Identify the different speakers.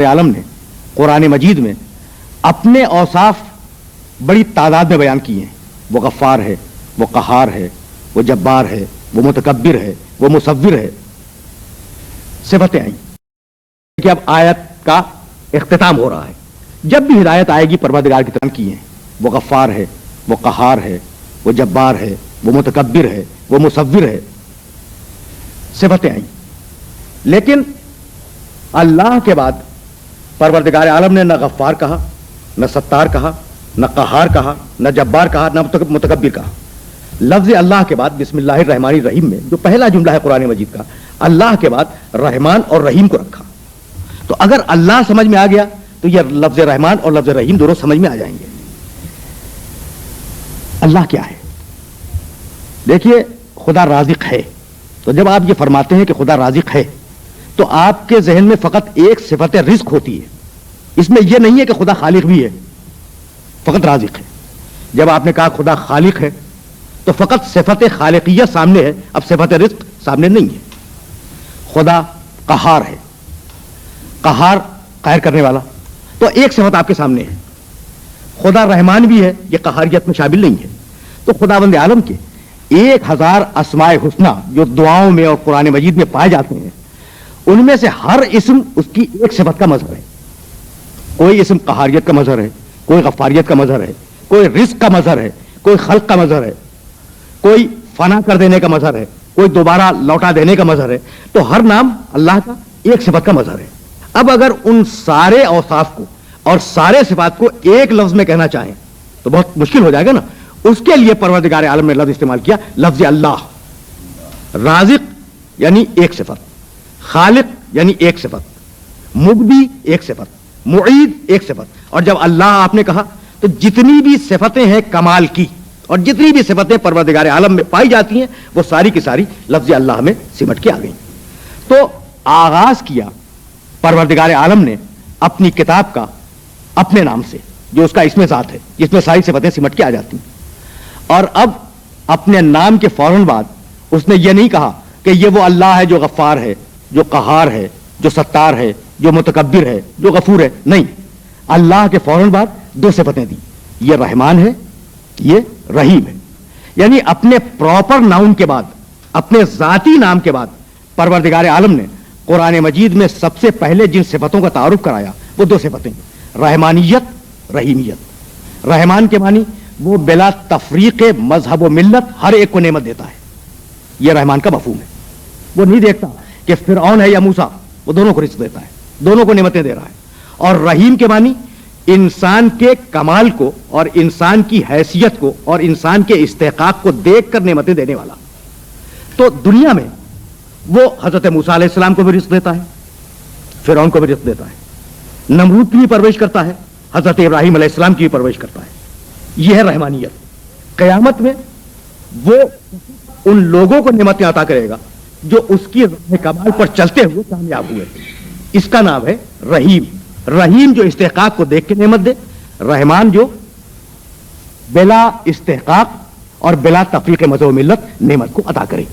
Speaker 1: عالم نے قرآن مجید میں اپنے اوصاف بڑی تعداد میں بیان کیے ہیں. وہ غفار ہے، وہ قہار ہے، وہ جبار ہے، وہ متکبر ہے، وہ مصور ہے. صفتیں آئیں کہ اب آیت کا اختتام ہو رہا ہے. جب بھی ہدایت آئے گی پروردگار کی طرف کی ہیں. وہ غفار ہے، وہ قہار ہے، وہ جبار ہے، وہ متکبر ہے، وہ مصور ہے. صفتیں آئیں. لیکن اللہ کے بعد پروردگار عالم نے نہ غفار کہا، نہ ستار کہا، نہ قہار کہا، نہ جبار کہا، نہ متکبر کہا. لفظ اللہ کے بعد بسم اللہ الرحمن الرحیم میں جو پہلا جملہ ہے قرآن مجید کا، اللہ کے بعد رحمان اور رحیم کو رکھا. تو اگر اللہ سمجھ میں آ گیا تو یہ لفظ رحمان اور لفظ رحیم دونوں سمجھ میں آ جائیں گے. اللہ کیا ہے؟ دیکھیے، خدا رازق ہے. تو جب آپ یہ فرماتے ہیں کہ خدا رازق ہے تو آپ کے ذہن میں فقط ایک صفت رزق ہوتی ہے. اس میں یہ نہیں ہے کہ خدا خالق بھی ہے، فقط رازق ہے. جب آپ نے کہا خدا خالق ہے تو فقط صفت خالقیت سامنے ہے، اب صفت رزق سامنے نہیں ہے. خدا قہار ہے، قہار قہر کرنے والا، تو ایک صفت آپ کے سامنے ہے. خدا رحمان بھی ہے، یہ قہاریت میں شامل نہیں ہے. تو خداوند عالم کے 1000 اسماء حسنہ جو دعاؤں میں اور قرآن مجید میں پائے جاتے ہیں، ان میں سے ہر اسم اس کی ایک صفت کا مظہر ہے. کوئی اسم قہاریت کا مظہر ہے، کوئی غفاریت کا مظہر ہے، کوئی رزق کا مظہر ہے، کوئی خلق کا مظہر ہے، کوئی فنا کر دینے کا مظہر ہے، کوئی دوبارہ لوٹا دینے کا مظہر ہے. تو ہر نام اللہ کا ایک صفت کا مظہر ہے. اب اگر ان سارے اوصاف کو اور سارے صفات کو ایک لفظ میں کہنا چاہیں تو بہت مشکل ہو جائے گا نا. اس کے لیے پروردگار عالم نے لفظ استعمال کیا، لفظ اللہ. رازق یعنی ایک صفت، خالق یعنی ایک صفت، مبدی ایک صفت، معید ایک صفت. اور جب اللہ آپ نے کہا تو جتنی بھی صفتیں ہیں کمال کی اور جتنی بھی صفتیں پروردگار عالم میں پائی جاتی ہیں وہ ساری کی ساری لفظ اللہ میں سمٹ کے آ گئی. تو آغاز کیا پروردگار عالم نے اپنی کتاب کا اپنے نام سے جو اس کا اسم ذات ہے، جس میں ساری صفتیں سمٹ کے آ جاتی ہیں. اور اب اپنے نام کے فوراً بعد اس نے یہ نہیں کہا کہ یہ وہ اللہ ہے جو غفار ہے، جو قہار ہے، جو ستار ہے، جو متکبر ہے، جو غفور ہے. نہیں، اللہ کے فوراً بعد 2 صفتیں دی، یہ رحمان ہے، یہ رحیم ہے. یعنی اپنے پراپر ناؤن کے بعد، اپنے ذاتی نام کے بعد پروردگار عالم نے قرآن مجید میں سب سے پہلے جن صفتوں کا تعارف کرایا وہ 2 صفتیں، رحمانیت، رحیمیت. رحمان کے معنی وہ بلا تفریق مذہب و ملت ہر ایک کو نعمت دیتا ہے. یہ رحمان کا مفہوم ہے. وہ نہیں دیکھتا کہ فرعون ہے یا موسیٰ، وہ دونوں کو رزق دیتا ہے، دونوں کو نعمتیں دے رہا ہے. اور رحیم کے معنی انسان کے کمال کو اور انسان کی حیثیت کو اور انسان کے استحقاق کو دیکھ کر نعمتیں دینے والا. تو دنیا میں وہ حضرت موسیٰ علیہ السلام کو بھی رزق دیتا ہے، فرعون کو بھی رزق دیتا ہے، نمرود کی بھی پرورش کرتا ہے، حضرت ابراہیم علیہ السلام کی بھی پرورش کرتا ہے. یہ ہے رحمانیت. قیامت میں وہ ان لوگوں کو نعمتیں عطا کرے گا جو اس کی راہ کمال پر چلتے ہوئے کامیاب ہوئے. اس کا نام ہے رحیم. رحیم جو استحقاق کو دیکھ کے نعمت دے، رحمان جو بلا استحقاق اور بلا تفریق مذہب و ملت نعمت کو عطا کرے.